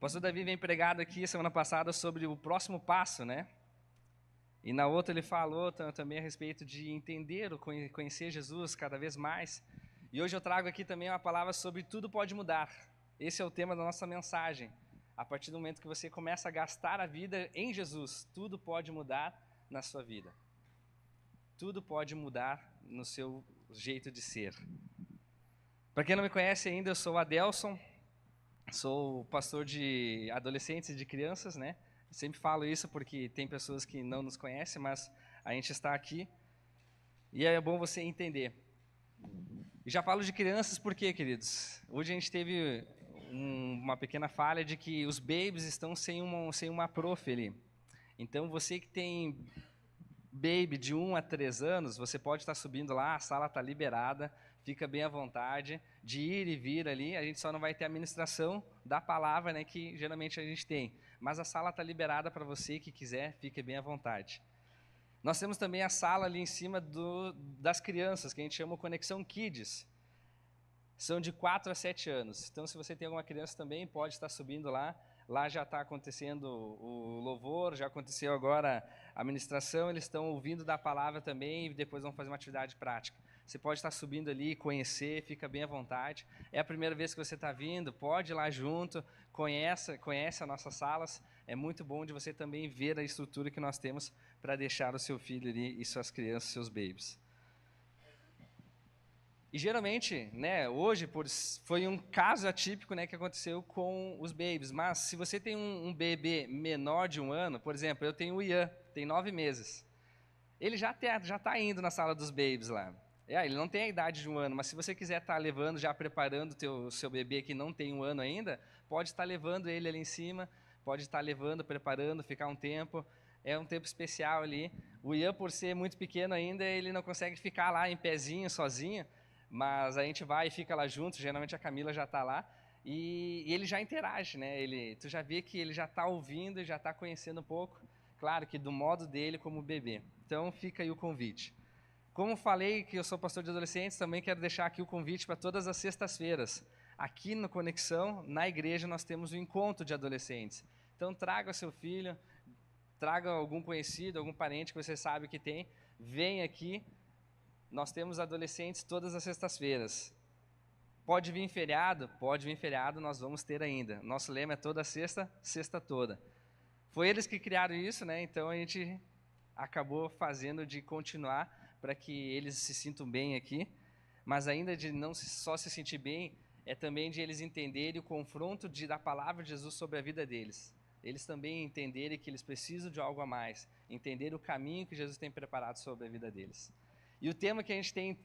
pastor Davi vem pregado aqui semana passada sobre o próximo passo, né? E na outra ele falou também a respeito de entender, conhecer Jesus cada vez mais. E hoje eu trago aqui também uma palavra sobre tudo pode mudar. Esse é o tema da nossa mensagem. A partir do momento que você começa a gastar a vida em Jesus, tudo pode mudar na sua vida. Tudo pode mudar no seu jeito de ser. Para quem não me conhece ainda, eu sou o Adelson. Sou pastor de adolescentes e de crianças, né? Sempre falo isso porque tem pessoas que não nos conhecem, mas a gente está aqui e é bom você entender. E já falo de crianças porque, queridos, hoje a gente teve uma pequena falha de que os babies estão sem uma prof ali. Então, você que tem baby de 1 a 3 anos, você pode estar subindo lá, a sala está liberada, fica bem à vontade de ir e vir ali. A gente só não vai ter a ministração da palavra, né, que geralmente a gente tem. Mas a sala está liberada para você que quiser, fique bem à vontade. Nós temos também a sala ali em cima das crianças, que a gente chama Conexão Kids. São de 4 a 7 anos. Então, se você tem alguma criança também, pode estar subindo lá. Lá já está acontecendo o louvor, já aconteceu agora a ministração, eles estão ouvindo da palavra também e depois vão fazer uma atividade prática. Você pode estar subindo ali, conhecer, fica bem à vontade. É a primeira vez que você está vindo, pode ir lá junto, conhece as nossas salas. É muito bom de você também ver a estrutura que nós temos para deixar o seu filho ali e suas crianças, seus babies. E geralmente, né, hoje foi um caso atípico, né, que aconteceu com os babies. Mas se você tem um bebê menor de 1 ano, por exemplo, eu tenho o Ian, tem 9 meses. Ele já está indo na sala dos babies lá. Ele não tem a idade de 1 ano, mas se você quiser estar levando, já preparando o seu bebê que não tem 1 ano ainda, pode estar levando ele ali em cima, pode estar levando, preparando, ficar um tempo. É um tempo especial ali. O Ian, por ser muito pequeno ainda, ele não consegue ficar lá em pezinho, sozinho. Mas a gente vai e fica lá junto, geralmente a Camila já está lá, e ele já interage, né? Tu já vê que ele já está ouvindo, já está conhecendo um pouco, claro que do modo dele como bebê. Então fica aí o convite. Como falei que eu sou pastor de adolescentes, também quero deixar aqui o convite para todas as sextas-feiras. Aqui no Conexão, na igreja, nós temos um encontro de adolescentes. Então traga seu filho, traga algum conhecido, algum parente que você sabe que tem, vem aqui. Nós temos adolescentes todas as sextas-feiras. Pode vir feriado? Pode vir feriado, nós vamos ter ainda. Nosso lema é toda sexta, sexta toda. Foi eles que criaram isso, né? Então a gente acabou fazendo de continuar para que eles se sintam bem aqui. Mas ainda de não só se sentir bem, é também de eles entenderem o confronto da palavra de Jesus sobre a vida deles. Eles também entenderem que eles precisam de algo a mais. Entender o caminho que Jesus tem preparado sobre a vida deles. E o tema que a gente tem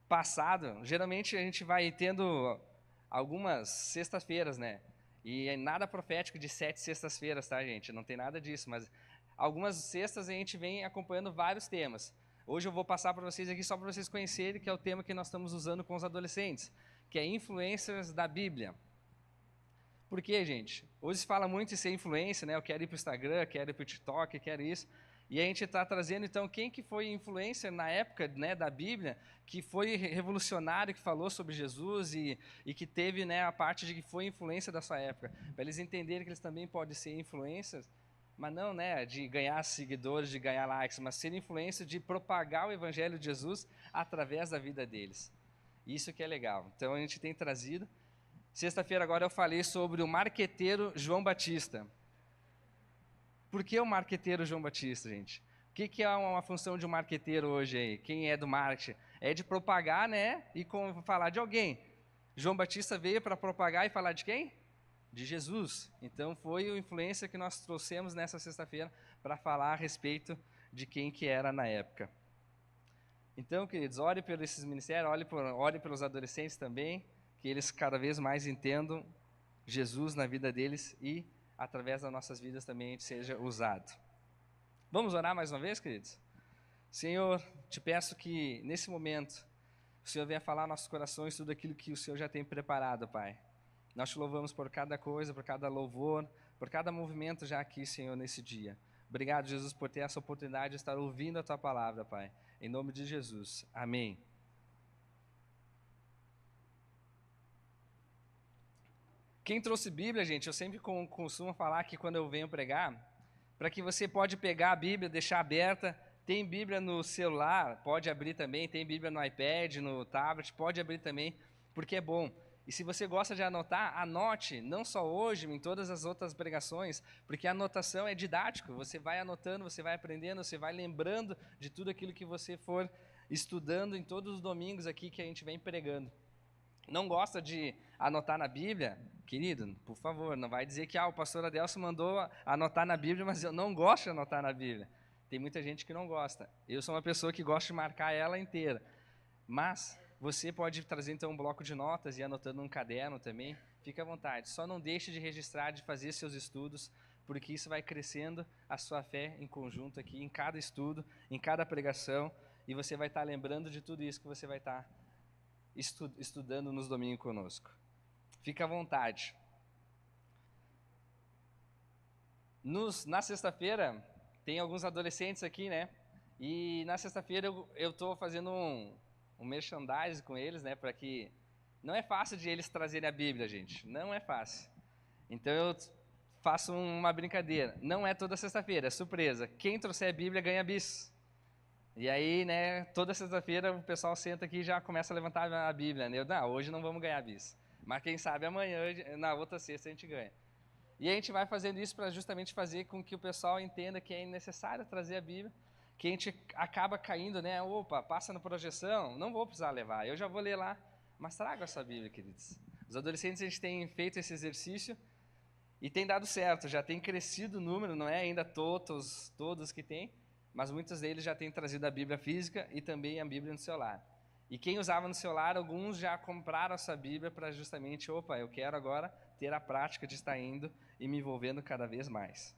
passado, geralmente a gente vai tendo algumas sextas-feiras, né? E é nada profético de 7 sextas-feiras, tá, gente? Não tem nada disso, mas algumas sextas a gente vem acompanhando vários temas. Hoje eu vou passar para vocês aqui só para vocês conhecerem, que é o tema que nós estamos usando com os adolescentes, que é influências da Bíblia. Por quê, gente? Hoje se fala muito em ser influência, né? Eu quero ir para o Instagram, quero ir para o TikTok, quero isso. E a gente está trazendo, então, quem que foi influencer na época, né, da Bíblia, que foi revolucionário, que falou sobre Jesus e que teve, né, a parte de que foi influência da sua época. Para eles entenderem que eles também podem ser influencers, mas não, né, de ganhar seguidores, de ganhar likes, mas ser influência de propagar o Evangelho de Jesus através da vida deles. Isso que é legal. Então, a gente tem trazido. Sexta-feira agora eu falei sobre o marqueteiro João Batista. Por que o marqueteiro João Batista, gente? O que é uma função de um marqueteiro hoje aí? Quem é do marketing? É de propagar, né? E falar de alguém. João Batista veio para propagar e falar de quem? De Jesus. Então foi a influência que nós trouxemos nessa sexta-feira para falar a respeito de quem que era na época. Então, queridos, ore por esses ministérios, ore pelos adolescentes também, que eles cada vez mais entendam Jesus na vida deles e através das nossas vidas também a gente seja usado. Vamos orar mais uma vez, queridos? Senhor, te peço que nesse momento o Senhor venha falar aos nossos corações tudo aquilo que o Senhor já tem preparado, Pai. Nós te louvamos por cada coisa, por cada louvor, por cada movimento já aqui, Senhor, nesse dia. Obrigado, Jesus, por ter essa oportunidade de estar ouvindo a Tua palavra, Pai. Em nome de Jesus. Amém. Quem trouxe Bíblia, gente, eu sempre costumo falar que quando eu venho pregar, para que você pode pegar a Bíblia, deixar aberta, tem Bíblia no celular, pode abrir também, tem Bíblia no iPad, no tablet, pode abrir também, porque é bom. E se você gosta de anotar, anote, não só hoje, em todas as outras pregações, porque a anotação é didático, você vai anotando, você vai aprendendo, você vai lembrando de tudo aquilo que você for estudando em todos os domingos aqui que a gente vem pregando. Não gosta de anotar na Bíblia? Querido, por favor, não vai dizer que o pastor Adelson mandou anotar na Bíblia, mas eu não gosto de anotar na Bíblia. Tem muita gente que não gosta. Eu sou uma pessoa que gosta de marcar ela inteira. Mas você pode trazer então um bloco de notas e anotando num caderno também. Fique à vontade. Só não deixe de registrar, de fazer seus estudos, porque isso vai crescendo a sua fé em conjunto aqui, em cada estudo, em cada pregação, e você vai estar lembrando de tudo isso que você vai estar estudando nos domingos conosco. Fica à vontade. Na sexta-feira, tem alguns adolescentes aqui, né? E na sexta-feira eu estou fazendo um merchandising com eles, né? Para que... Não é fácil de eles trazerem a Bíblia, gente. Não é fácil. Então eu faço uma brincadeira. Não é toda sexta-feira, é surpresa. Quem trouxer a Bíblia ganha bis. E aí, né, toda sexta-feira o pessoal senta aqui e já começa a levantar a Bíblia. Né? Não, hoje não vamos ganhar bis. Mas quem sabe amanhã, na outra sexta, a gente ganha. E a gente vai fazendo isso para justamente fazer com que o pessoal entenda que é necessário trazer a Bíblia, que a gente acaba caindo, né? Opa, passa na projeção, não vou precisar levar, eu já vou ler lá. Mas traga essa Bíblia, queridos. Os adolescentes, a gente tem feito esse exercício e tem dado certo, já tem crescido o número, não é ainda todos que tem, mas muitos deles já têm trazido a Bíblia física e também a Bíblia no celular. E quem usava no celular, alguns já compraram essa Bíblia para justamente, opa, eu quero agora ter a prática de estar indo e me envolvendo cada vez mais.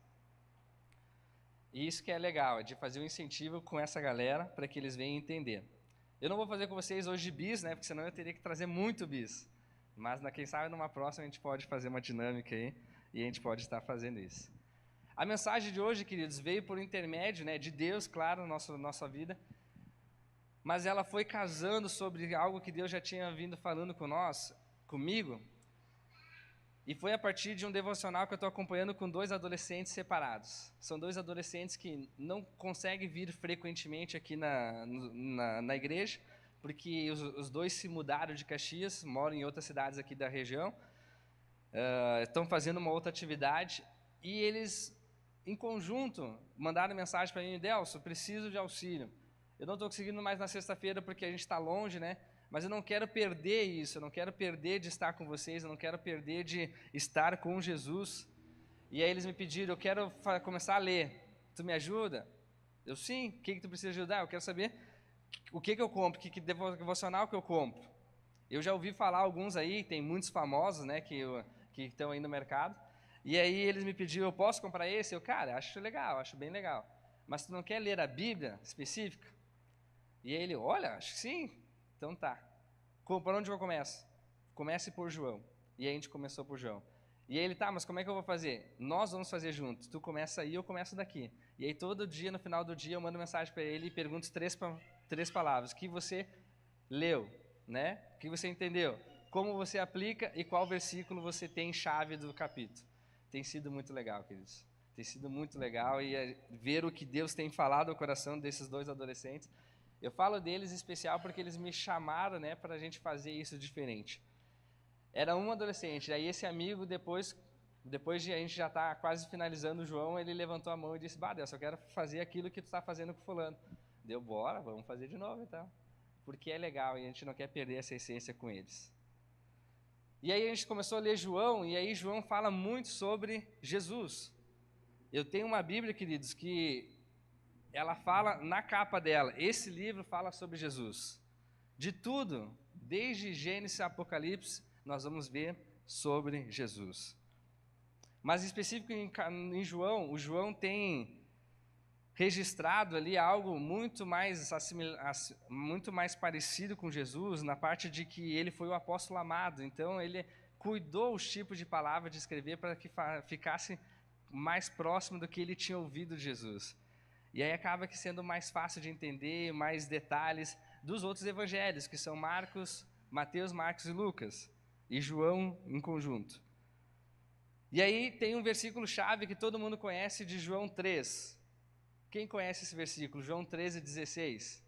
E isso que é legal, é de fazer um incentivo com essa galera para que eles venham entender. Eu não vou fazer com vocês hoje bis, né, porque senão eu teria que trazer muito bis. Mas quem sabe numa próxima a gente pode fazer uma dinâmica aí e a gente pode estar fazendo isso. A mensagem de hoje, queridos, veio por intermédio, né, de Deus, claro, na nossa vida, mas ela foi casando sobre algo que Deus já tinha vindo falando comigo, e foi a partir de um devocional que eu estou acompanhando com 2 adolescentes separados. São 2 adolescentes que não conseguem vir frequentemente aqui na igreja, porque os 2 se mudaram de Caxias, moram em outras cidades aqui da região, estão fazendo uma outra atividade, e eles, em conjunto, mandaram mensagem para mim: Delso, preciso de auxílio. Eu não estou conseguindo mais na sexta-feira porque a gente está longe, né? Mas eu não quero perder isso, eu não quero perder de estar com vocês, eu não quero perder de estar com Jesus. E aí eles me pediram: eu quero começar a ler, tu me ajuda? Eu, sim. O que tu precisa ajudar? Eu quero saber o que eu compro, que devocional que eu compro. Eu já ouvi falar alguns aí, tem muitos famosos, né, que estão aí no mercado. E aí eles me pediram: eu posso comprar esse? Eu, cara, acho legal, acho bem legal. Mas tu não quer ler a Bíblia específica? E aí ele: olha, acho que sim. Então tá. Por onde eu começo? Comece por João. E aí a gente começou por João. E aí ele: tá, mas como é que eu vou fazer? Nós vamos fazer juntos. Tu começa aí, eu começo daqui. E aí todo dia, no final do dia, eu mando mensagem para ele e pergunto 3 palavras. O que você leu, né? O que você entendeu? Como você aplica e qual versículo você tem chave do capítulo. Tem sido muito legal, queridos. Tem sido muito legal e ver o que Deus tem falado ao coração desses 2 adolescentes. Eu falo deles em especial porque eles me chamaram, né, para a gente fazer isso diferente. Era um adolescente, aí esse amigo, depois de a gente já estar quase finalizando o João, ele levantou a mão e disse: Deus, eu quero fazer aquilo que tu está fazendo com fulano. Deu, bora, vamos fazer de novo então. Porque é legal e a gente não quer perder essa essência com eles. E aí a gente começou a ler João, e aí João fala muito sobre Jesus. Eu tenho uma Bíblia, queridos, que ela fala na capa dela, esse livro fala sobre Jesus. De tudo, desde Gênesis a Apocalipse, nós vamos ver sobre Jesus. Mas em específico em João, o João tem registrado ali algo muito mais parecido com Jesus, na parte de que ele foi o apóstolo amado. Então ele cuidou os tipos de palavras de escrever para que ficasse mais próximo do que ele tinha ouvido de Jesus. E aí acaba que sendo mais fácil de entender, mais detalhes dos outros evangelhos, que são Marcos, Mateus, Marcos e Lucas, e João em conjunto. E aí tem um versículo-chave que todo mundo conhece de João 3. Quem conhece esse versículo? João 13:16.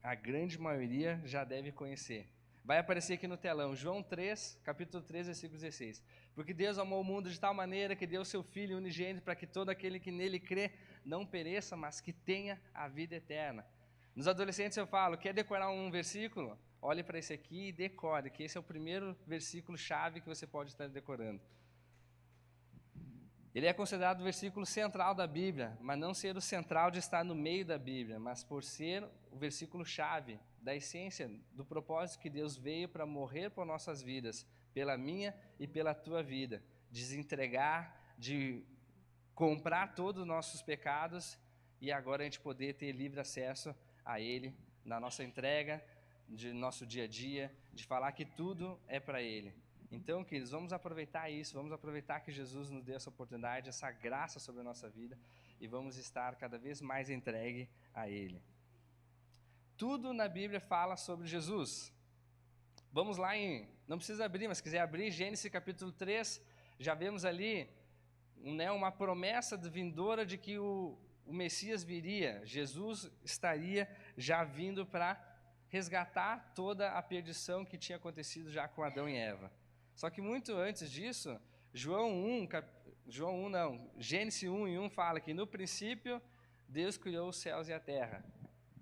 A grande maioria já deve conhecer. Vai aparecer aqui no telão, João 3, capítulo 3, versículo 16. Porque Deus amou o mundo de tal maneira que deu seu Filho unigênito para que todo aquele que nele crê não pereça, mas que tenha a vida eterna. Nos adolescentes eu falo, quer decorar um versículo? Olhe para esse aqui e decore, que esse é o primeiro versículo-chave que você pode estar decorando. Ele é considerado o versículo central da Bíblia, mas não ser o central de estar no meio da Bíblia, mas por ser o versículo-chave da essência, do propósito que Deus veio para morrer por nossas vidas, pela minha e pela tua vida, desentregar, de comprar todos os nossos pecados e agora a gente poder ter livre acesso a Ele na nossa entrega, de nosso dia a dia, de falar que tudo é para Ele. Então, queridos, vamos aproveitar isso, vamos aproveitar que Jesus nos deu essa oportunidade, essa graça sobre a nossa vida e vamos estar cada vez mais entregue a Ele. Tudo na Bíblia fala sobre Jesus. Vamos lá não precisa abrir, mas se quiser abrir, Gênesis capítulo 3, já vemos ali uma promessa vindoura de que o Messias viria, Jesus estaria já vindo para resgatar toda a perdição que tinha acontecido já com Adão e Eva. Só que muito antes disso, Gênesis 1:1 fala que no princípio Deus criou os céus e a terra.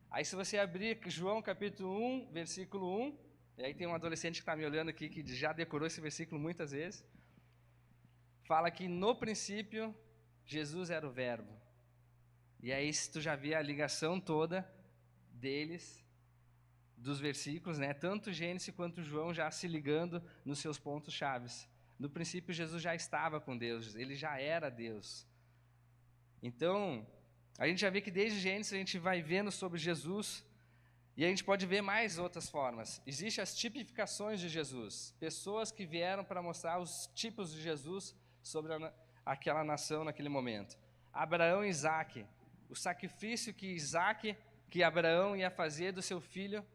Aí se você abrir João capítulo 1, versículo 1, e aí tem um adolescente que está me olhando aqui que já decorou esse versículo muitas vezes, fala que no princípio Jesus era o verbo. E aí se tu já vê a ligação toda deles, dos versículos, né? Tanto Gênesis quanto João já se ligando nos seus pontos chaves. No princípio Jesus já estava com Deus, ele já era Deus. Então, a gente já vê que desde Gênesis a gente vai vendo sobre Jesus e a gente pode ver mais outras formas. Existem as tipificações de Jesus, pessoas que vieram para mostrar os tipos de Jesus sobre aquela nação naquele momento. Abraão e Isaque, o sacrifício que Abraão ia fazer do seu filho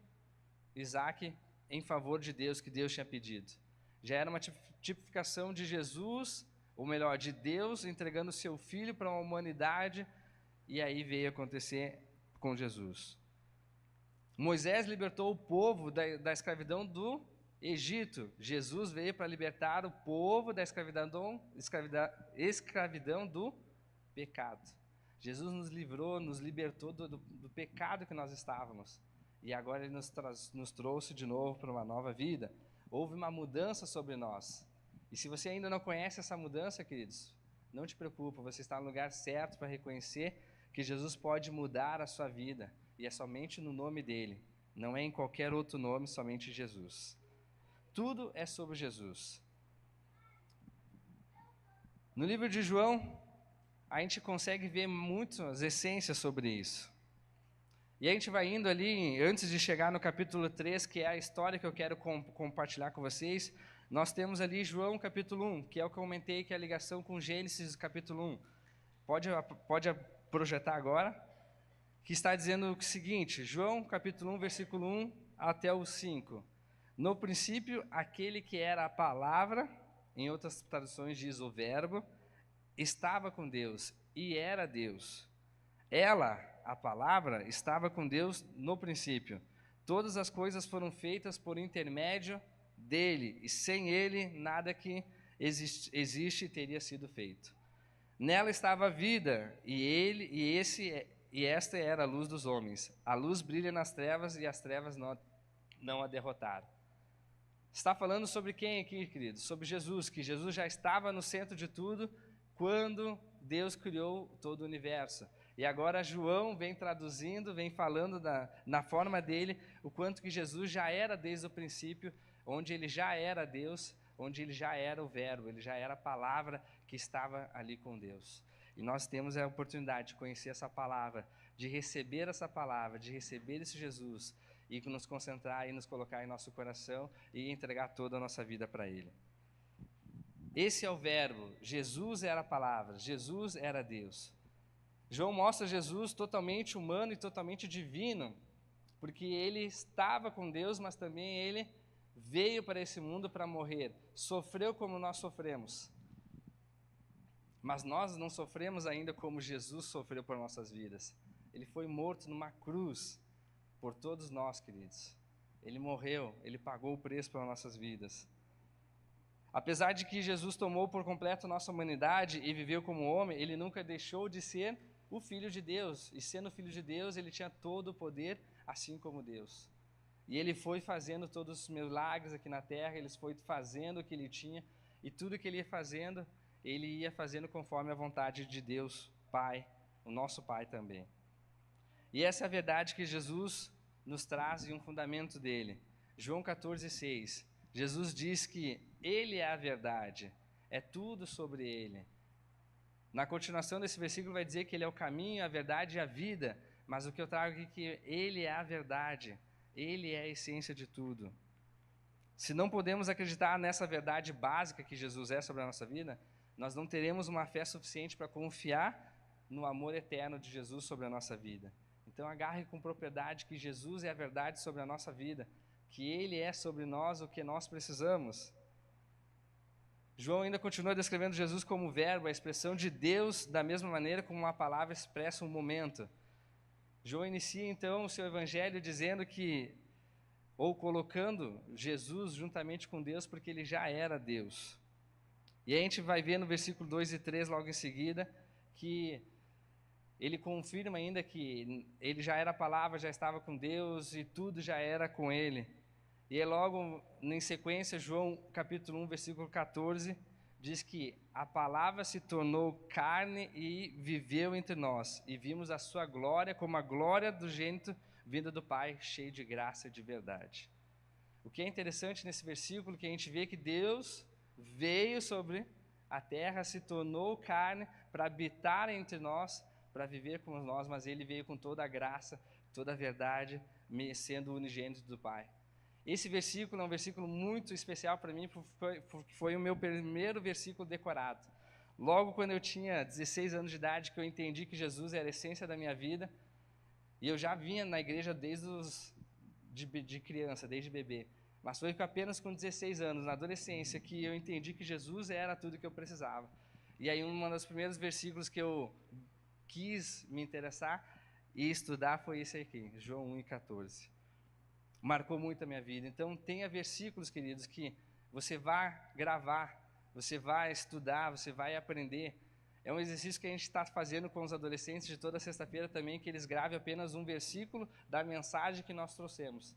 Isaque em favor de Deus, que Deus tinha pedido. Já era uma tipificação de Jesus, ou melhor, de Deus entregando o seu filho para a humanidade, e aí veio acontecer com Jesus. Moisés libertou o povo da escravidão do Egito. Jesus veio para libertar o povo da escravidão do pecado. Jesus nos livrou, nos libertou do pecado que nós estávamos. E agora Ele nos trouxe de novo para uma nova vida. Houve uma mudança sobre nós. E se você ainda não conhece essa mudança, queridos, não te preocupe, você está no lugar certo para reconhecer que Jesus pode mudar a sua vida. E é somente no nome dEle. Não é em qualquer outro nome, somente Jesus. Tudo é sobre Jesus. No livro de João, a gente consegue ver muitas essências sobre isso. E a gente vai indo ali, antes de chegar no capítulo 3, que é a história que eu quero compartilhar com vocês, nós temos ali João capítulo 1, que é o que eu comentei, que é a ligação com Gênesis capítulo 1. Pode projetar agora, que está dizendo o seguinte, João capítulo 1, versículo 1 até o 5. No princípio, aquele que era a palavra, em outras traduções diz o verbo, estava com Deus e era Deus. Ela, a palavra, estava com Deus no princípio. Todas as coisas foram feitas por intermédio dele, e sem ele nada que existe teria sido feito. Nela estava a vida, e esta era a luz dos homens. A luz brilha nas trevas, e as trevas não a derrotaram. Está falando sobre quem aqui, queridos? Sobre Jesus, que Jesus já estava no centro de tudo quando Deus criou todo o universo. E agora João vem traduzindo, vem falando na forma dele, o quanto que Jesus já era desde o princípio, onde ele já era Deus, onde ele já era o verbo, ele já era a palavra que estava ali com Deus. E nós temos a oportunidade de conhecer essa palavra, de receber essa palavra, de receber esse Jesus, e nos concentrar e nos colocar em nosso coração e entregar toda a nossa vida para Ele. Esse é o verbo, Jesus era a palavra, Jesus era Deus. João mostra Jesus totalmente humano e totalmente divino, porque ele estava com Deus, mas também ele veio para esse mundo para morrer, sofreu como nós sofremos. Mas nós não sofremos ainda como Jesus sofreu por nossas vidas. Ele foi morto numa cruz por todos nós, queridos. Ele morreu, ele pagou o preço pelas nossas vidas. Apesar de que Jesus tomou por completo nossa humanidade e viveu como homem, ele nunca deixou de ser o Filho de Deus. E sendo Filho de Deus, ele tinha todo o poder, assim como Deus. E ele foi fazendo todos os milagres aqui na terra, ele foi fazendo o que ele tinha, e tudo que ele ia fazendo conforme a vontade de Deus, Pai, o nosso Pai também. E essa é a verdade que Jesus nos traz em um fundamento dele. João 14,6. Jesus diz que ele é a verdade, é tudo sobre ele. Na continuação desse versículo vai dizer que ele é o caminho, a verdade e a vida, mas o que eu trago aqui é que ele é a verdade, ele é a essência de tudo. Se não podemos acreditar nessa verdade básica que Jesus é sobre a nossa vida, nós não teremos uma fé suficiente para confiar no amor eterno de Jesus sobre a nossa vida. Então agarre com propriedade que Jesus é a verdade sobre a nossa vida, que ele é sobre nós o que nós precisamos. João ainda continua descrevendo Jesus como verbo, a expressão de Deus, da mesma maneira como uma palavra expressa um momento. João inicia então o seu evangelho dizendo que, ou colocando Jesus juntamente com Deus, porque ele já era Deus. E aí a gente vai ver no versículo 2 e 3, logo em seguida, que ele confirma ainda que ele já era a palavra, já estava com Deus e tudo já era com ele. E aí logo em sequência, João capítulo 1, versículo 14, diz que a palavra se tornou carne e viveu entre nós, e vimos a sua glória como a glória do gênito vinda do Pai, cheio de graça e de verdade. O que é interessante nesse versículo, que a gente vê que Deus veio sobre a terra, se tornou carne para habitar entre nós, para viver com nós, mas ele veio com toda a graça, toda a verdade, sendo o unigênito do Pai. Esse versículo é um versículo muito especial para mim, porque foi o meu primeiro versículo decorado. Logo quando eu tinha 16 anos de idade, que eu entendi que Jesus era a essência da minha vida, e eu já vinha na igreja desde de criança, desde bebê. Mas foi apenas com 16 anos, na adolescência, que eu entendi que Jesus era tudo que eu precisava. E aí um dos primeiros versículos que eu quis me interessar e estudar foi esse aqui, João 1,14. Marcou muito a minha vida. Então tenha versículos, queridos, que você vai gravar, você vai estudar, você vai aprender. É um exercício que a gente está fazendo com os adolescentes de toda sexta-feira também, que eles gravem apenas um versículo da mensagem que nós trouxemos,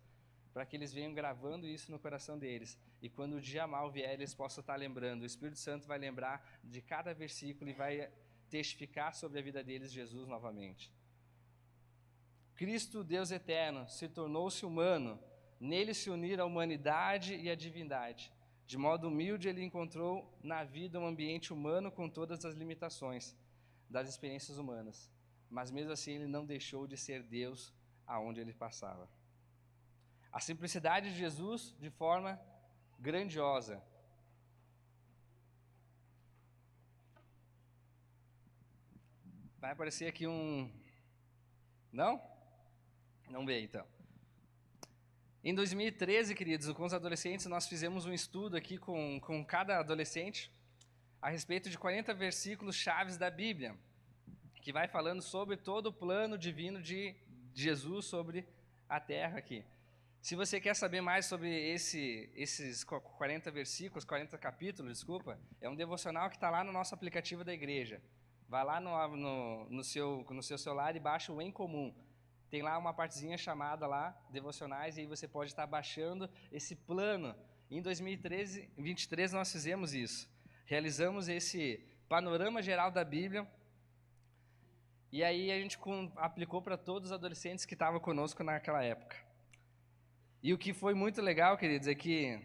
para que eles venham gravando isso no coração deles. E quando o dia mal vier, eles possam estar lembrando. O Espírito Santo vai lembrar de cada versículo e vai testificar sobre a vida deles Jesus novamente. Cristo, Deus eterno, se tornou-se humano. Nele se uniram a humanidade e a divindade. De modo humilde, ele encontrou na vida um ambiente humano com todas as limitações das experiências humanas. Mas mesmo assim, ele não deixou de ser Deus aonde ele passava. A simplicidade de Jesus de forma grandiosa. Vai aparecer aqui um... Não? Não veio, então. Em 2013, queridos, com os adolescentes, nós fizemos um estudo aqui com cada adolescente a respeito de 40 versículos chaves da Bíblia, que vai falando sobre todo o plano divino de Jesus sobre a terra aqui. Se você quer saber mais sobre esses 40 versículos, 40 capítulos, desculpa, é um devocional que está lá no nosso aplicativo da igreja. Vai lá no seu celular e baixa o Em Comum. Tem lá uma partezinha chamada lá, devocionais, e aí você pode estar baixando esse plano. Em 2023 nós fizemos isso. Realizamos esse panorama geral da Bíblia, e aí a gente aplicou para todos os adolescentes que estavam conosco naquela época. E o que foi muito legal, queridos, é que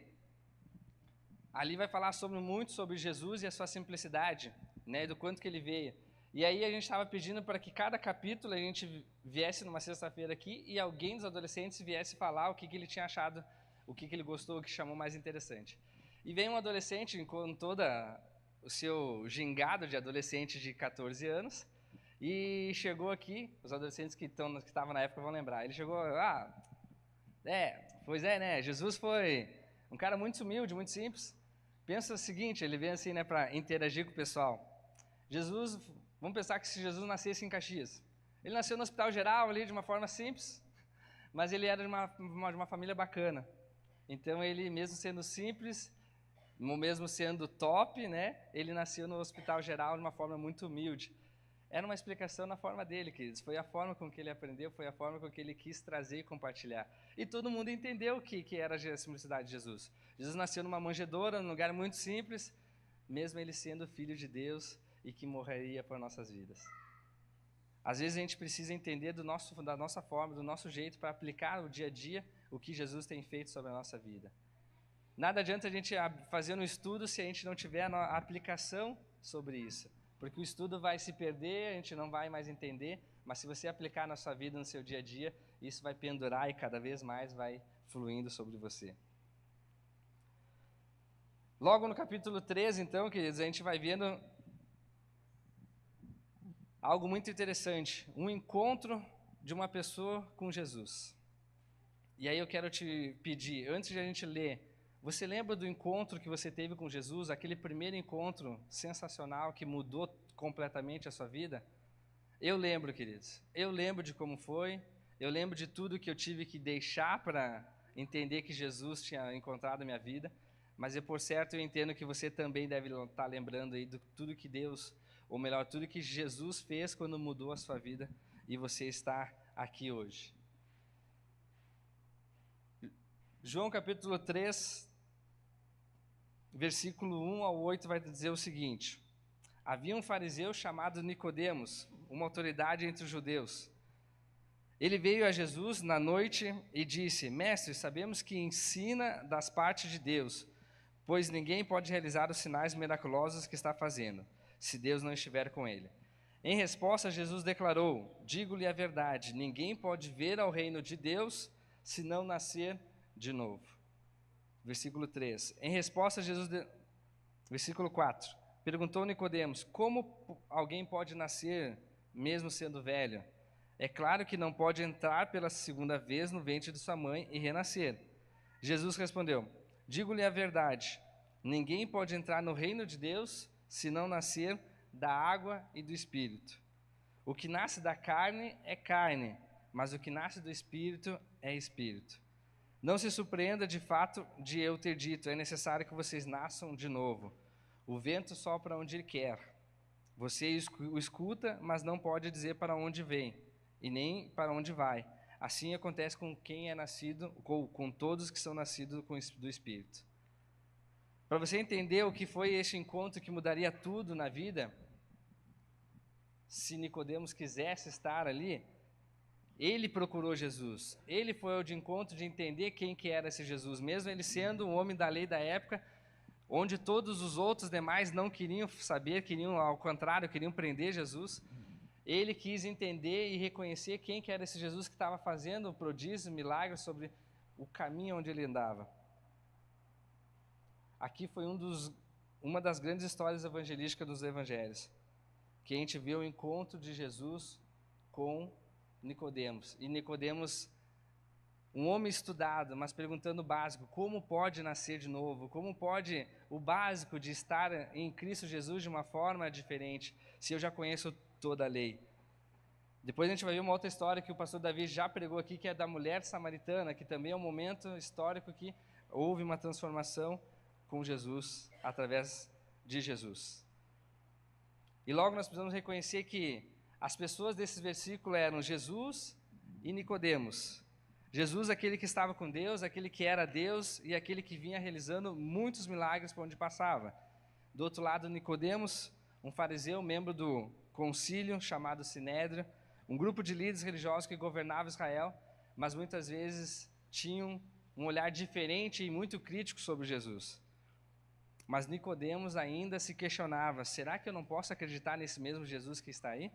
ali vai falar muito sobre Jesus e a sua simplicidade, né, do quanto que ele veio. E aí a gente estava pedindo para que cada capítulo a gente viesse numa sexta-feira aqui e alguém dos adolescentes viesse falar o que ele tinha achado, o que ele gostou, o que chamou mais interessante. E veio um adolescente com toda o seu gingado de adolescente de 14 anos e chegou aqui, os adolescentes que estavam na época vão lembrar, ele chegou, pois é, né, Jesus foi Um cara muito humilde, muito simples. Pensa o seguinte, ele vem assim, né, para interagir com o pessoal. Jesus, vamos pensar que se Jesus nascesse em Caxias. Ele nasceu no Hospital Geral ali de uma forma simples, mas ele era de uma família bacana. Então ele, mesmo sendo simples, mesmo sendo top, né, ele nasceu no Hospital Geral de uma forma muito humilde. Era uma explicação na forma dele, queridos. Foi a forma com que ele aprendeu, foi a forma com que ele quis trazer e compartilhar. E todo mundo entendeu o que era a simplicidade de Jesus. Jesus nasceu numa manjedoura, num lugar muito simples, mesmo ele sendo filho de Deus e que morreria por nossas vidas. Às vezes a gente precisa entender da nossa forma, do nosso jeito, para aplicar o dia a dia o que Jesus tem feito sobre a nossa vida. Nada adianta a gente fazer um estudo se a gente não tiver a aplicação sobre isso. Porque o estudo vai se perder, a gente não vai mais entender, mas se você aplicar na sua vida, no seu dia a dia, isso vai pendurar e cada vez mais vai fluindo sobre você. Logo no capítulo 13, então, queridos, a gente vai vendo algo muito interessante, um encontro de uma pessoa com Jesus. E aí eu quero te pedir, antes de a gente ler, você lembra do encontro que você teve com Jesus, aquele primeiro encontro sensacional que mudou completamente a sua vida? Eu lembro, queridos. Eu lembro de como foi. Eu lembro de tudo que eu tive que deixar para entender que Jesus tinha encontrado a minha vida. Mas por certo eu entendo que você também deve estar lembrando aí de tudo que Deus, ou melhor, tudo que Jesus fez quando mudou a sua vida e você está aqui hoje. João capítulo 3, versículo 1 ao 8 vai dizer o seguinte: havia um fariseu chamado Nicodemos, uma autoridade entre os judeus. Ele veio a Jesus na noite e disse: Mestre, sabemos que ensina das partes de Deus, pois ninguém pode realizar os sinais miraculosos que está fazendo, se Deus não estiver com ele. Em resposta, Jesus declarou: digo-lhe a verdade, ninguém pode ver ao reino de Deus se não nascer de novo. Versículo 3. Em resposta, Versículo 4. Perguntou Nicodemos: como alguém pode nascer mesmo sendo velho? É claro que não pode entrar pela segunda vez no ventre de sua mãe e renascer. Jesus respondeu: digo-lhe a verdade, ninguém pode entrar no reino de Deus se não nascer da água e do Espírito. O que nasce da carne é carne, mas o que nasce do Espírito é Espírito. Não se surpreenda de fato de eu ter dito: é necessário que vocês nasçam de novo. O vento sopra onde ele quer. Você o escuta, mas não pode dizer para onde vem e nem para onde vai. Assim acontece com quem é nascido, com todos que são nascidos do Espírito. Para você entender o que foi este encontro que mudaria tudo na vida, se Nicodemos quisesse estar ali, ele procurou Jesus. Ele foi ao de encontro de entender quem que era esse Jesus, mesmo ele sendo um homem da lei da época, onde todos os outros demais não queriam saber, queriam, ao contrário, queriam prender Jesus. Ele quis entender e reconhecer quem que era esse Jesus que estava fazendo prodígios, milagres sobre o caminho onde ele andava. Aqui foi uma das grandes histórias evangelísticas dos evangelhos, que a gente vê o encontro de Jesus com Nicodemos. E Nicodemos, um homem estudado, mas perguntando o básico: como pode nascer de novo? Como pode o básico de estar em Cristo Jesus de uma forma diferente, se eu já conheço toda a lei? Depois a gente vai ver uma outra história que o pastor Davi já pregou aqui, que é da mulher samaritana, que também é um momento histórico que houve uma transformação com Jesus, através de Jesus. E logo nós precisamos reconhecer que as pessoas desse versículo eram Jesus e Nicodemos. Jesus, aquele que estava com Deus, aquele que era Deus e aquele que vinha realizando muitos milagres por onde passava. Do outro lado, Nicodemos, um fariseu, membro do concílio chamado Sinédrio, um grupo de líderes religiosos que governava Israel, mas muitas vezes tinham um olhar diferente e muito crítico sobre Jesus. Mas Nicodemos ainda se questionava: será que eu não posso acreditar nesse mesmo Jesus que está aí?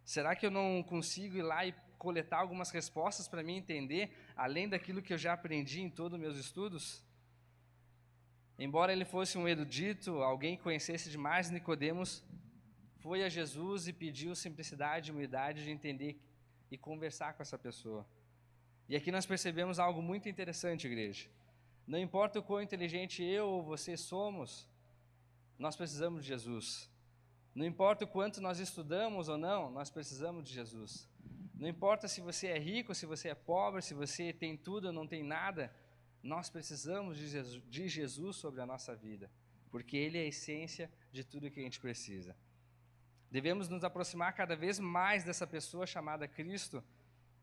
Será que eu não consigo ir lá e coletar algumas respostas para mim entender, além daquilo que eu já aprendi em todos os meus estudos? Embora ele fosse um erudito, alguém que conhecesse demais, Nicodemos foi a Jesus e pediu simplicidade e humildade de entender e conversar com essa pessoa. E aqui nós percebemos algo muito interessante, igreja. Não importa o quão inteligente eu ou você somos, nós precisamos de Jesus. Não importa o quanto nós estudamos ou não, nós precisamos de Jesus. Não importa se você é rico, se você é pobre, se você tem tudo ou não tem nada, nós precisamos de Jesus sobre a nossa vida, porque Ele é a essência de tudo que a gente precisa. Devemos nos aproximar cada vez mais dessa pessoa chamada Cristo,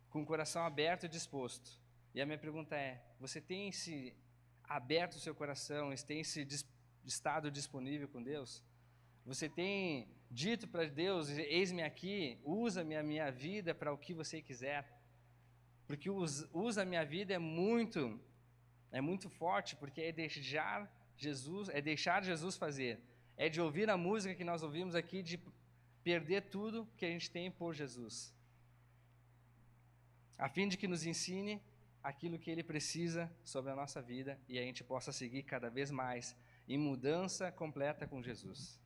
com o coração aberto e disposto. E a minha pergunta é, você tem aberto o seu coração, tem estado disponível com Deus? Você tem dito para Deus, eis-me aqui, usa-me a minha vida para o que você quiser? Porque usa a minha vida é muito forte, porque é deixar Jesus fazer. É de ouvir a música que nós ouvimos aqui, de perder tudo que a gente tem por Jesus, a fim de que nos ensine aquilo que Ele precisa sobre a nossa vida e a gente possa seguir cada vez mais em mudança completa com Jesus.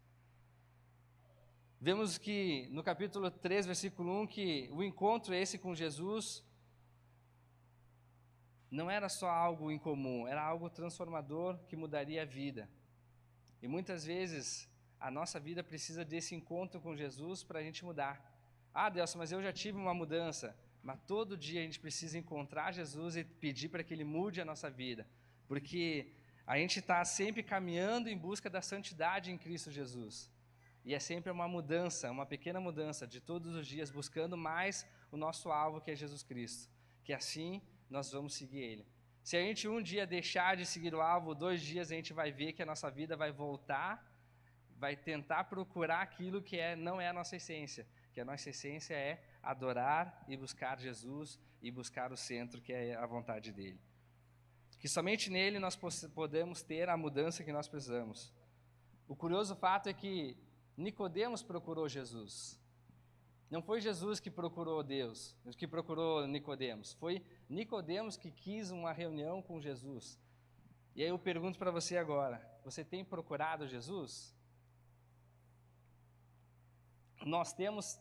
Vemos que no capítulo 3, versículo 1, que o encontro esse com Jesus não era só algo incomum, era algo transformador que mudaria a vida. E muitas vezes a nossa vida precisa desse encontro com Jesus para a gente mudar. Ah, Deus, mas eu já tive uma mudança. Mas todo dia a gente precisa encontrar Jesus e pedir para que Ele mude a nossa vida. Porque a gente está sempre caminhando em busca da santidade em Cristo Jesus. E é sempre uma mudança, uma pequena mudança de todos os dias, buscando mais o nosso alvo, que é Jesus Cristo. Que assim nós vamos seguir Ele. Se a gente um dia deixar de seguir o alvo, 2 dias a gente vai ver que a nossa vida vai voltar, vai tentar procurar aquilo que não é a nossa essência. Que a nossa essência é adorar e buscar Jesus e buscar o centro, que é a vontade dEle. Que somente nele nós podemos ter a mudança que nós precisamos. O curioso fato é que Nicodemos procurou Jesus. Não foi Jesus que procurou Deus, que procurou Nicodemos. Foi Nicodemos que quis uma reunião com Jesus. E aí eu pergunto para você agora, você tem procurado Jesus? Nós temos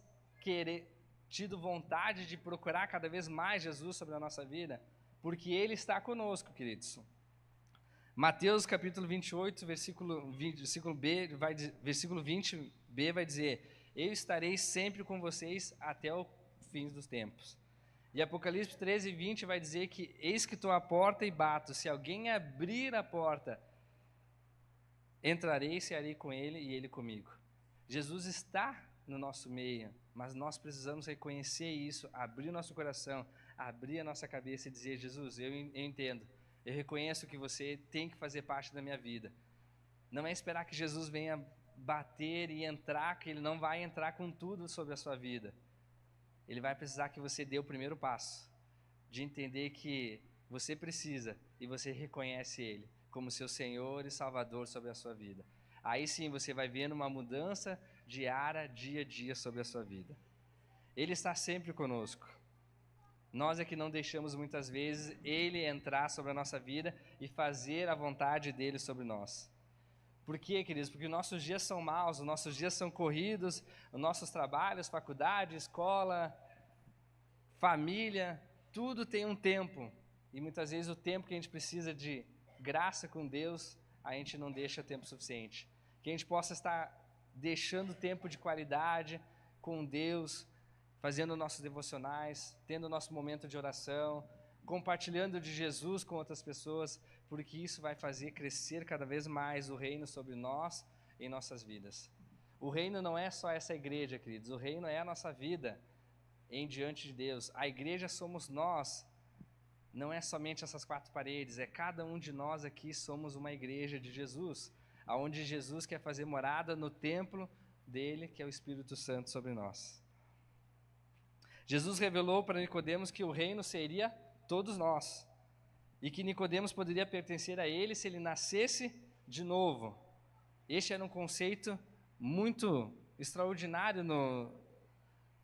tido vontade de procurar cada vez mais Jesus sobre a nossa vida, porque Ele está conosco, queridos. Mateus capítulo 28, versículo 20b vai dizer: eu estarei sempre com vocês até o fim dos tempos. E Apocalipse 13, 20 vai dizer que eis que estou à porta e bato, se alguém abrir a porta, entrarei e cearei com ele e ele comigo. Jesus está no nosso meio, mas nós precisamos reconhecer isso, abrir o nosso coração, abrir a nossa cabeça e dizer: Jesus, eu entendo, eu reconheço que você tem que fazer parte da minha vida. Não é esperar que Jesus venha bater e entrar, que Ele não vai entrar com tudo sobre a sua vida. Ele vai precisar que você dê o primeiro passo, de entender que você precisa e você reconhece Ele como seu Senhor e Salvador sobre a sua vida. Aí sim você vai vendo uma mudança diária, dia a dia sobre a sua vida. Ele está sempre conosco. Nós é que não deixamos muitas vezes Ele entrar sobre a nossa vida e fazer a vontade dEle sobre nós. Por quê, queridos? Porque os nossos dias são maus, os nossos dias são corridos, os nossos trabalhos, faculdade, escola, família, tudo tem um tempo. E muitas vezes o tempo que a gente precisa de graça com Deus, a gente não deixa tempo suficiente. Que a gente possa estar deixando tempo de qualidade com Deus, fazendo nossos devocionais, tendo nosso momento de oração, compartilhando de Jesus com outras pessoas, porque isso vai fazer crescer cada vez mais o reino sobre nós em nossas vidas. O reino não é só essa igreja, queridos, o reino é a nossa vida em diante de Deus. A igreja somos nós, não é somente essas 4 paredes, é cada um de nós aqui somos uma igreja de Jesus, aonde Jesus quer fazer morada no templo dele, que é o Espírito Santo sobre nós. Jesus revelou para Nicodemos que o reino seria todos nós, e que Nicodemos poderia pertencer a ele se ele nascesse de novo. Este era um conceito muito extraordinário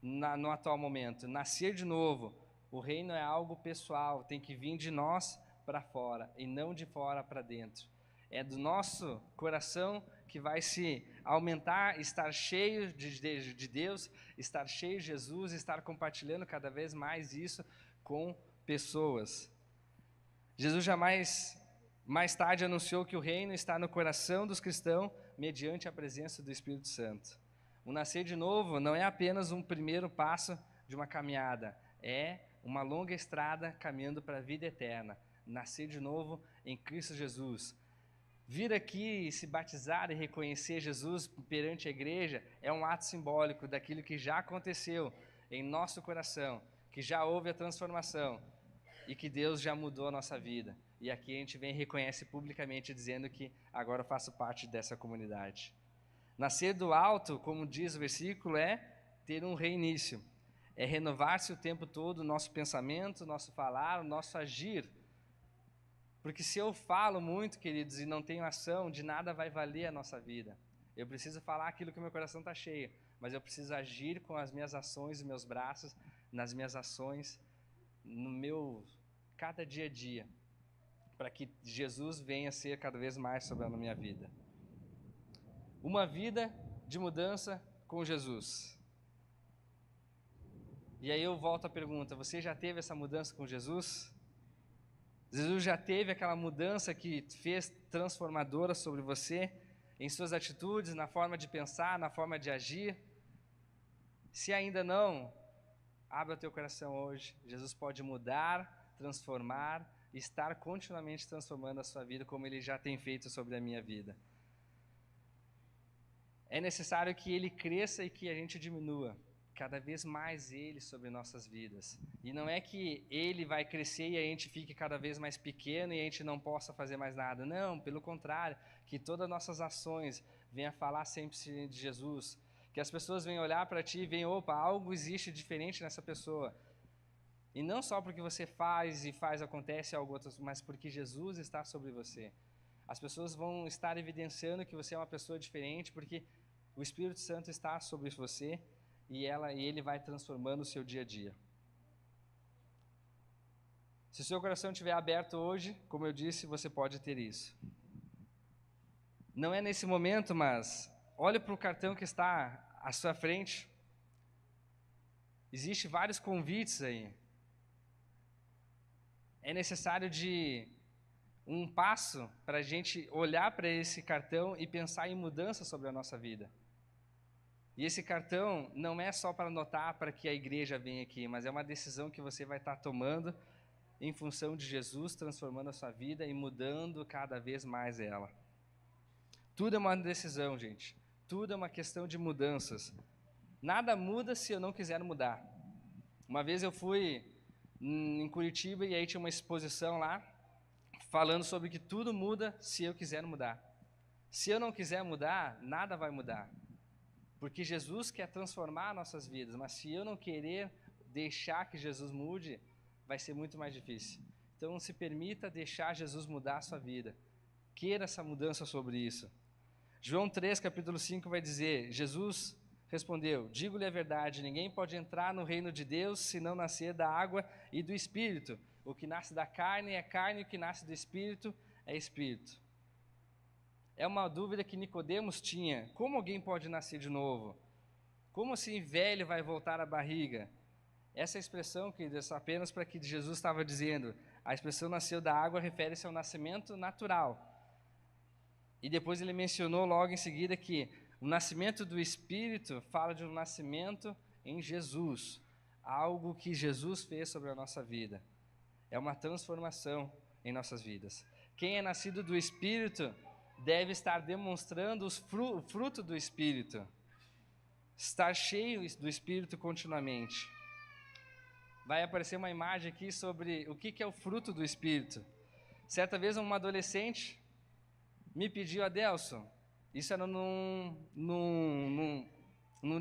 no atual momento. Nascer de novo. O reino é algo pessoal, tem que vir de nós para fora e não de fora para dentro. É do nosso coração que vai se aumentar, estar cheio de Deus, estar cheio de Jesus, estar compartilhando cada vez mais isso com pessoas. Jesus jamais Mais tarde anunciou que o reino está no coração dos cristãos mediante a presença do Espírito Santo. O nascer de novo não é apenas um primeiro passo de uma caminhada, é uma longa estrada caminhando para a vida eterna. Nascer de novo em Cristo Jesus. Vir aqui e se batizar e reconhecer Jesus perante a igreja é um ato simbólico daquilo que já aconteceu em nosso coração, que já houve a transformação e que Deus já mudou a nossa vida. E aqui a gente vem e reconhece publicamente dizendo que agora eu faço parte dessa comunidade. Nascer do alto, como diz o versículo, é ter um reinício. É renovar-se o tempo todo o nosso pensamento, o nosso falar, o nosso agir. Porque se eu falo muito, queridos, e não tenho ação, de nada vai valer a nossa vida. Eu preciso falar aquilo que o meu coração está cheio, mas eu preciso agir com as minhas ações, os meus braços, nas minhas ações, no meu cada dia a dia, para que Jesus venha ser cada vez mais sobre a minha vida. Uma vida de mudança com Jesus. E aí eu volto à pergunta, você já teve essa mudança com Jesus? Jesus já teve aquela mudança que fez transformadora sobre você, em suas atitudes, na forma de pensar, na forma de agir? Se ainda não, abra o teu coração hoje. Jesus pode mudar, transformar, estar continuamente transformando a sua vida, como Ele já tem feito sobre a minha vida. É necessário que Ele cresça e que a gente diminua. Cada vez mais Ele sobre nossas vidas. E não é que Ele vai crescer e a gente fique cada vez mais pequeno e a gente não possa fazer mais nada. Não, pelo contrário, que todas as nossas ações venham a falar sempre de Jesus. Que as pessoas venham olhar para ti e venham, opa, algo existe diferente nessa pessoa. E não só porque você faz, acontece algo outro, mas porque Jesus está sobre você. As pessoas vão estar evidenciando que você é uma pessoa diferente, porque o Espírito Santo está sobre você. E ele vai transformando o seu dia a dia. Se o seu coração estiver aberto hoje, como eu disse, você pode ter isso. Não é nesse momento, mas olhe para o cartão que está à sua frente. Existem vários convites aí. É necessário de um passo para a gente olhar para esse cartão e pensar em mudança sobre a nossa vida. E esse cartão não é só para anotar para que a igreja venha aqui, mas é uma decisão que você vai estar tomando em função de Jesus, transformando a sua vida e mudando cada vez mais ela. Tudo é uma decisão, gente. Tudo é uma questão de mudanças. Nada muda se eu não quiser mudar. Uma vez eu fui em Curitiba e aí tinha uma exposição lá, falando sobre que tudo muda se eu quiser mudar. Se eu não quiser mudar, nada vai mudar. Porque Jesus quer transformar nossas vidas, mas se eu não querer deixar que Jesus mude, vai ser muito mais difícil. Então não se permita deixar Jesus mudar a sua vida. Queira essa mudança sobre isso. João 3, capítulo 5 vai dizer, Jesus respondeu, digo-lhe a verdade, ninguém pode entrar no reino de Deus se não nascer da água e do Espírito. O que nasce da carne é carne, o que nasce do Espírito é Espírito. É uma dúvida que Nicodemos tinha. Como alguém pode nascer de novo? Como assim velho vai voltar à barriga? Essa expressão, queridos, apenas para que Jesus estava dizendo, a expressão nasceu da água refere-se ao nascimento natural. E depois ele mencionou logo em seguida que o nascimento do Espírito fala de um nascimento em Jesus. Algo que Jesus fez sobre a nossa vida. É uma transformação em nossas vidas. Quem é nascido do Espírito deve estar demonstrando o fruto do Espírito. Estar cheio do Espírito continuamente. Vai aparecer uma imagem aqui sobre o que é o fruto do Espírito. Certa vez uma adolescente me pediu, Adelson, isso era num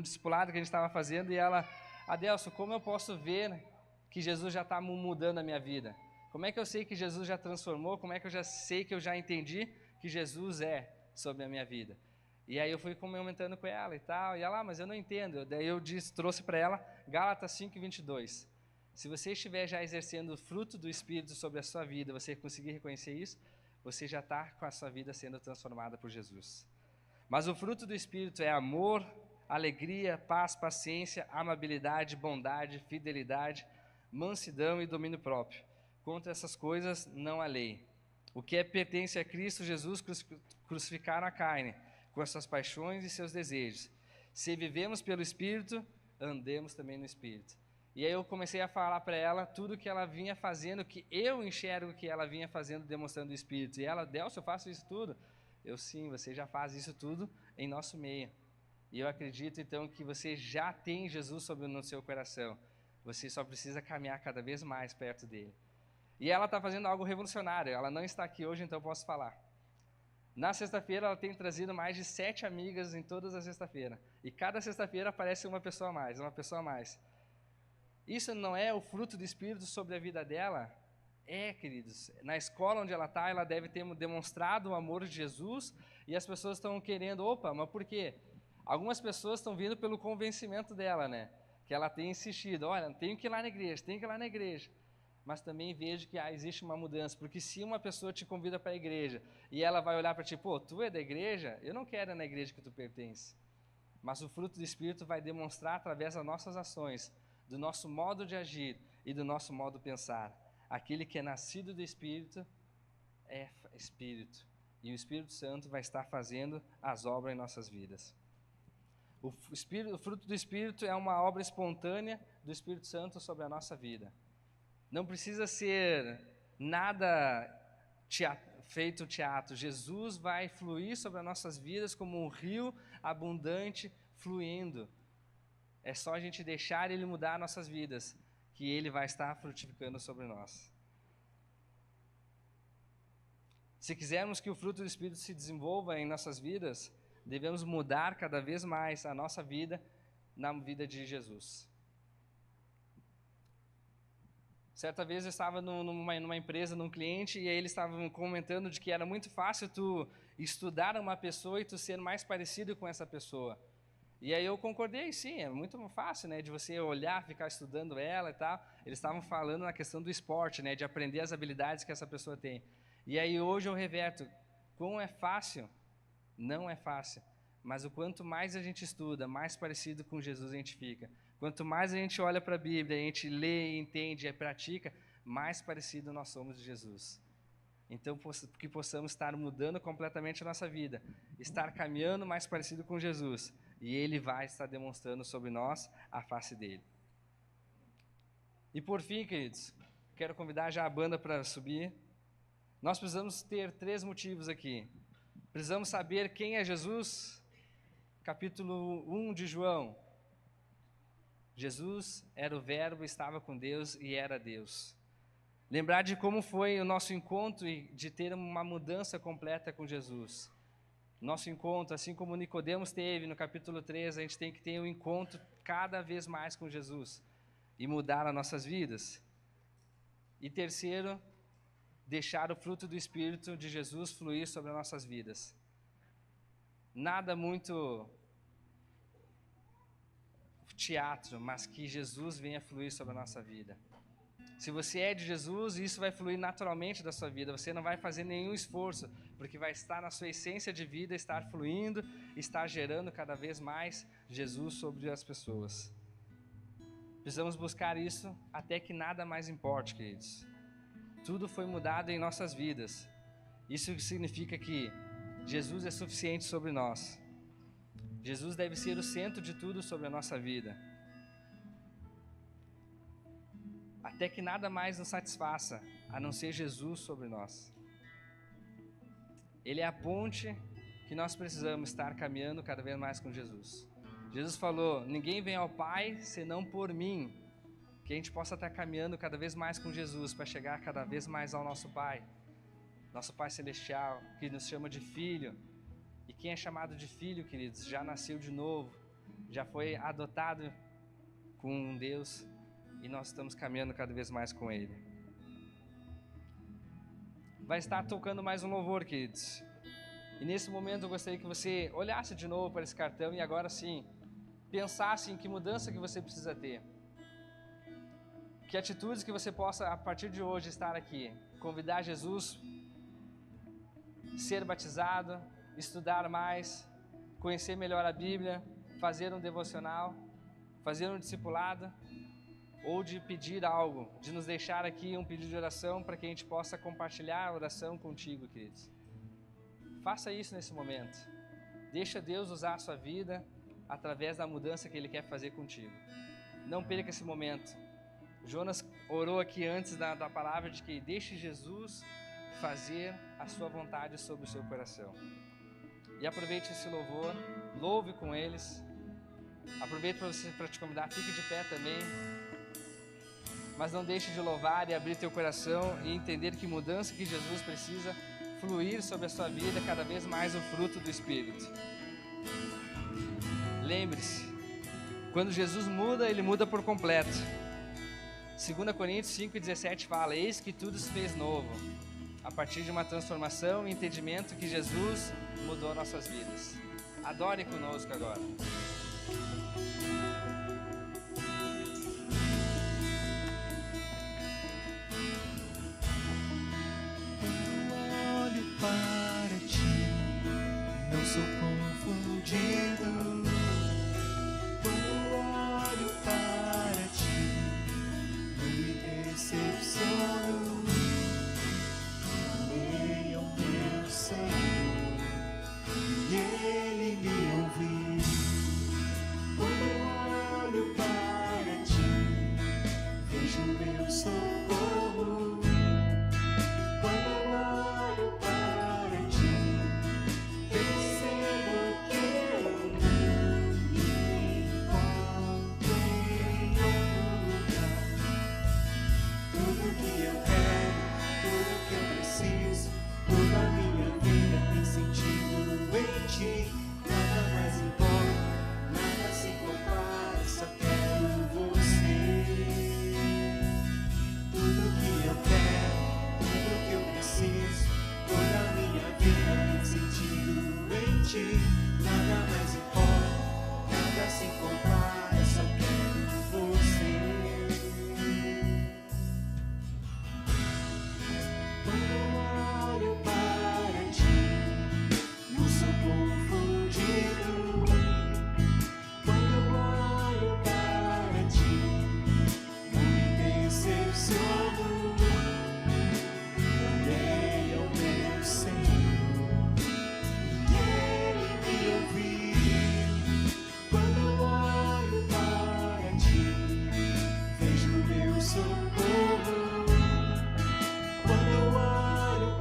discipulado que a gente estava fazendo, e ela, Adelson, como eu posso ver que Jesus já está mudando a minha vida? Como é que eu sei que Jesus já transformou? Como é que eu já sei que eu já entendi que Jesus é sobre a minha vida? E aí eu fui comentando com ela e tal, e ela, mas eu não entendo. Daí eu trouxe para ela Gálatas 5:22. Se você estiver já exercendo o fruto do Espírito sobre a sua vida, você conseguir reconhecer isso, você já está com a sua vida sendo transformada por Jesus. Mas o fruto do Espírito é amor, alegria, paz, paciência, amabilidade, bondade, fidelidade, mansidão e domínio próprio. Contra essas coisas não há lei. O que pertence a Cristo Jesus crucificaram a carne, com as suas paixões e seus desejos. Se vivemos pelo Espírito, andemos também no Espírito. E aí eu comecei a falar para ela tudo que ela vinha fazendo, que eu enxergo que ela vinha fazendo, demonstrando o Espírito. E ela, Delcio, eu faço isso tudo? Eu, sim, você já faz isso tudo em nosso meio. E eu acredito, então, que você já tem Jesus no seu coração. Você só precisa caminhar cada vez mais perto dele. E ela está fazendo algo revolucionário. Ela não está aqui hoje, então eu posso falar. Na sexta-feira, ela tem trazido mais de 7 amigas em todas as sexta-feiras. E cada sexta-feira aparece uma pessoa a mais, uma pessoa a mais. Isso não é o fruto do Espírito sobre a vida dela? É, queridos. Na escola onde ela está, ela deve ter demonstrado o amor de Jesus e as pessoas estão querendo, opa, mas por quê? Algumas pessoas estão vindo pelo convencimento dela, né? Que ela tem insistido, olha, tenho que ir lá na igreja, tenho que ir lá na igreja. Mas também vejo que existe uma mudança, porque se uma pessoa te convida para a igreja e ela vai olhar para ti, pô, tu é da igreja? Eu não quero ir na igreja que tu pertence. Mas o fruto do Espírito vai demonstrar através das nossas ações, do nosso modo de agir e do nosso modo de pensar. Aquele que é nascido do Espírito é Espírito. E o Espírito Santo vai estar fazendo as obras em nossas vidas. O fruto do Espírito é uma obra espontânea do Espírito Santo sobre a nossa vida. Não precisa ser nada feito teatro. Jesus vai fluir sobre as nossas vidas como um rio abundante fluindo. É só a gente deixar Ele mudar nossas vidas, que Ele vai estar frutificando sobre nós. Se quisermos que o fruto do Espírito se desenvolva em nossas vidas, devemos mudar cada vez mais a nossa vida na vida de Jesus. Certa vez eu estava numa empresa, num cliente, e aí eles estavam comentando de que era muito fácil tu estudar uma pessoa e tu ser mais parecido com essa pessoa. E aí eu concordei, sim, é muito fácil, né, de você olhar, ficar estudando ela e tal. Eles estavam falando na questão do esporte, né, de aprender as habilidades que essa pessoa tem. E aí hoje eu reverto, como é fácil? Não é fácil, mas o quanto mais a gente estuda, mais parecido com Jesus a gente fica. Quanto mais a gente olha para a Bíblia, a gente lê, entende e pratica, mais parecido nós somos de Jesus. Então, que possamos estar mudando completamente a nossa vida, estar caminhando mais parecido com Jesus, e Ele vai estar demonstrando sobre nós a face dele. E por fim, queridos, quero convidar já a banda para subir. Nós precisamos ter 3 motivos aqui. Precisamos saber quem é Jesus. Capítulo 1 de João. Jesus era o Verbo, estava com Deus e era Deus. Lembrar de como foi o nosso encontro e de ter uma mudança completa com Jesus. Nosso encontro, assim como Nicodemos teve no capítulo 3, a gente tem que ter um encontro cada vez mais com Jesus e mudar as nossas vidas. E terceiro, deixar o fruto do Espírito de Jesus fluir sobre as nossas vidas. Nada muito teatro, mas que Jesus venha fluir sobre a nossa vida. Se você é de Jesus, isso vai fluir naturalmente da sua vida. Você não vai fazer nenhum esforço, porque vai estar na sua essência de vida, estar fluindo, estar gerando cada vez mais Jesus sobre as pessoas. Precisamos buscar isso até que nada mais importe, queridos. Tudo foi mudado em nossas vidas. Isso significa que Jesus é suficiente sobre nós. Jesus deve ser o centro de tudo sobre a nossa vida. Até que nada mais nos satisfaça, a não ser Jesus sobre nós. Ele é a ponte que nós precisamos estar caminhando cada vez mais com Jesus. Jesus falou, ninguém vem ao Pai senão por mim. Que a gente possa estar caminhando cada vez mais com Jesus para chegar cada vez mais ao nosso Pai. Nosso Pai Celestial, que nos chama de filho. E quem é chamado de filho, queridos, já nasceu de novo, já foi adotado com Deus e nós estamos caminhando cada vez mais com Ele. Vai estar tocando mais um louvor, queridos. E nesse momento eu gostaria que você olhasse de novo para esse cartão e agora sim, pensasse em que mudança que você precisa ter. Que atitudes que você possa, a partir de hoje, estar aqui. Convidar Jesus, ser batizado, estudar mais, conhecer melhor a Bíblia, fazer um devocional, fazer um discipulado, ou de pedir algo, de nos deixar aqui um pedido de oração para que a gente possa compartilhar a oração contigo, queridos. Faça isso nesse momento. Deixa Deus usar a sua vida através da mudança que Ele quer fazer contigo. Não perca esse momento. Jonas orou aqui antes da palavra de que deixe Jesus fazer a sua vontade sobre o seu coração. E aproveite esse louvor, louve com eles. Aproveite para te convidar, fique de pé também. Mas não deixe de louvar e abrir teu coração e entender que mudança que Jesus precisa fluir sobre a sua vida, cada vez mais o fruto do Espírito. Lembre-se, quando Jesus muda, Ele muda por completo. 2 Coríntios 5,17 fala: eis que tudo se fez novo, a partir de uma transformação e entendimento que Jesus mudou nossas vidas. Adore conosco agora.